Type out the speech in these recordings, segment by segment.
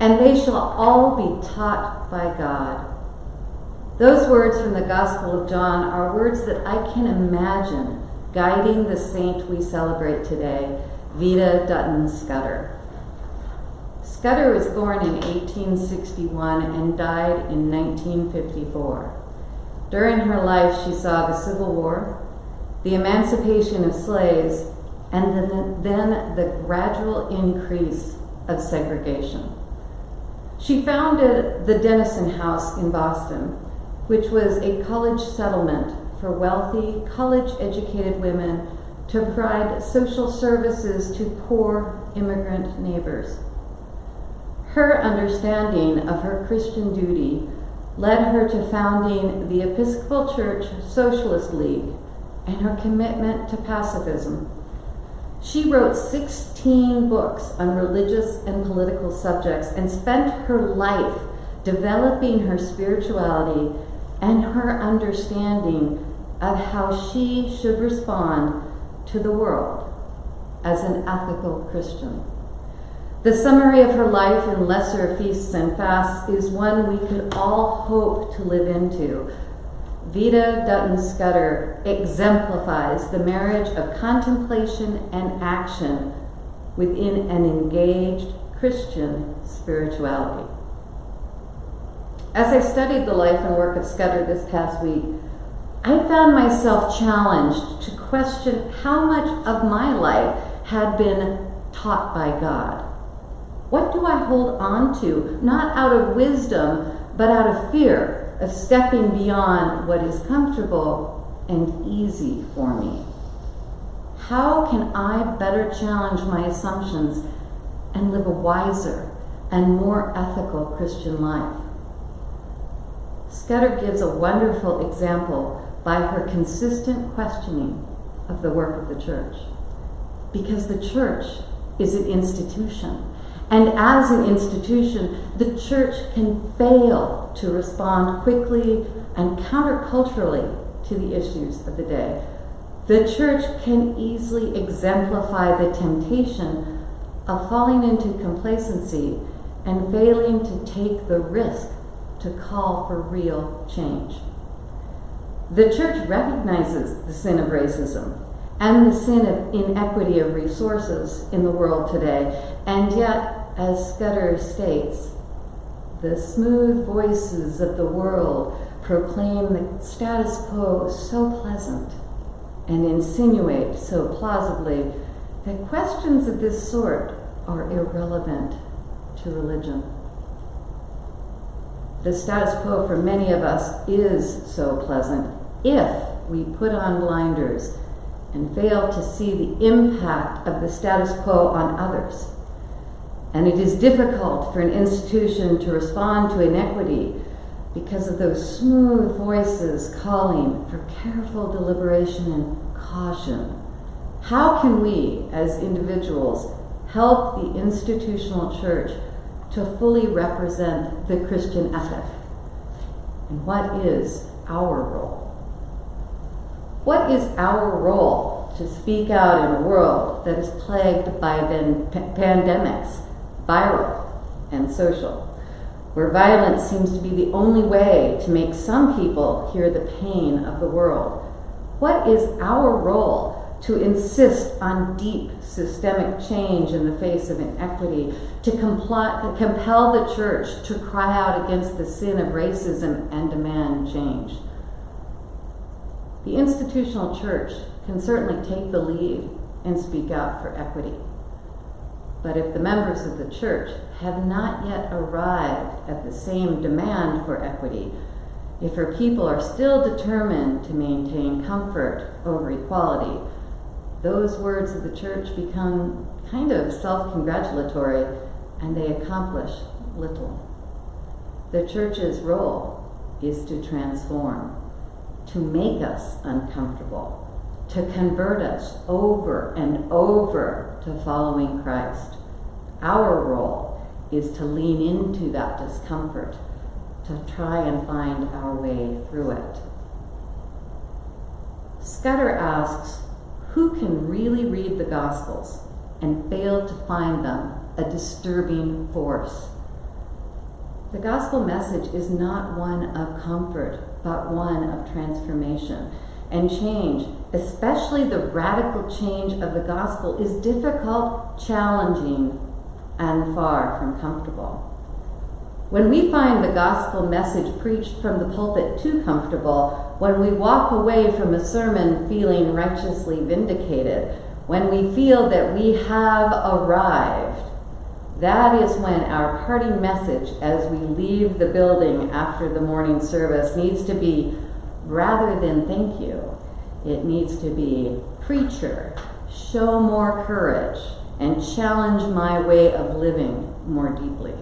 and they shall all be taught by God. Those words from the Gospel of John are words that I can imagine guiding the saint we celebrate today, Vida Dutton Scudder. Scudder was born in 1861 and died in 1954. During her life, she saw the Civil War, the emancipation of slaves, and then the gradual increase of segregation. She founded the Dennison House in Boston, which was a college settlement for wealthy, college-educated women to provide social services to poor immigrant neighbors. Her understanding of her Christian duty led her to founding the Episcopal Church Socialist League and her commitment to pacifism. She wrote 16 books on religious and political subjects and spent her life developing her spirituality and her understanding of how she should respond to the world as an ethical Christian. The summary of her life in Lesser Feasts and Fasts is one we could all hope to live into. Vida Dutton Scudder exemplifies the marriage of contemplation and action within an engaged Christian spirituality. As I studied the life and work of Scudder this past week, I found myself challenged to question how much of my life had been taught by God. What do I hold on to, not out of wisdom, but out of fear of stepping beyond what is comfortable and easy for me? How can I better challenge my assumptions and live a wiser and more ethical Christian life? Scudder gives a wonderful example by her consistent questioning of the work of the church. Because the church is an institution. And as an institution, the church can fail to respond quickly and counterculturally to the issues of the day. The church can easily exemplify the temptation of falling into complacency and failing to take the risk to call for real change. The church recognizes the sin of racism and the sin of inequity of resources in the world today, and yet, as Scudder states, the smooth voices of the world proclaim the status quo so pleasant and insinuate so plausibly that questions of this sort are irrelevant to religion. The status quo for many of us is so pleasant if we put on blinders and fail to see the impact of the status quo on others. And it is difficult for an institution to respond to inequity because of those smooth voices calling for careful deliberation and caution. How can we, as individuals, help the institutional church to fully represent the Christian ethic? And what is our role? What is our role to speak out in a world that is plagued by pandemics, viral and social, where violence seems to be the only way to make some people hear the pain of the world? What is our role to insist on deep systemic change in the face of inequity, to compel the church to cry out against the sin of racism and demand change? The institutional church can certainly take the lead and speak out for equity. But if the members of the church have not yet arrived at the same demand for equity, if her people are still determined to maintain comfort over equality, those words of the church become kind of self-congratulatory and they accomplish little. The church's role is to transform, to make us uncomfortable, to convert us over and over to following Christ. Our role is to lean into that discomfort, to try and find our way through it. Scudder asks, who can really read the Gospels and fail to find them a disturbing force? The gospel message is not one of comfort, but one of transformation and change. Especially the radical change of the gospel is difficult, challenging, and far from comfortable. When we find the gospel message preached from the pulpit too comfortable, when we walk away from a sermon feeling righteously vindicated, when we feel that we have arrived, that is when our parting message as we leave the building after the morning service needs to be, rather than thank you, it needs to be, preacher, show more courage and challenge my way of living more deeply.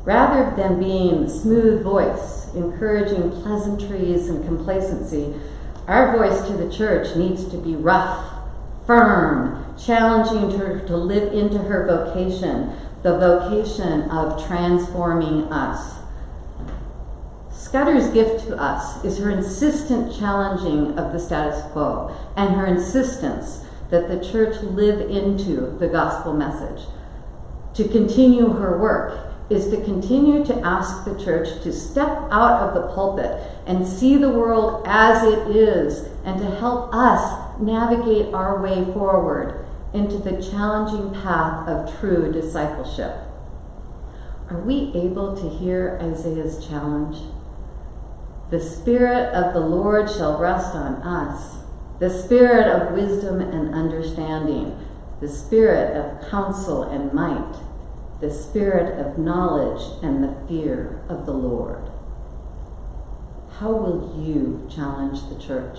Rather than being the smooth voice, encouraging pleasantries and complacency, our voice to the church needs to be rough, firm, challenging her to live into her vocation, the vocation of transforming us. Scudder's gift to us is her insistent challenging of the status quo and her insistence that the church live into the gospel message. To continue her work is to continue to ask the church to step out of the pulpit and see the world as it is, and to help us navigate our way forward into the challenging path of true discipleship. Are we able to hear Isaiah's challenge? The Spirit of the Lord shall rest on us, the Spirit of wisdom and understanding, the Spirit of counsel and might, the Spirit of knowledge and the fear of the Lord. How will you challenge the church?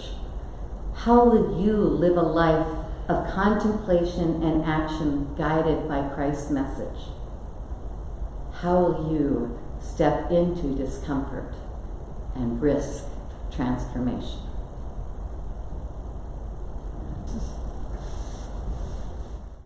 How will you live a life of contemplation and action guided by Christ's message? How will you step into discomfort and risk transformation?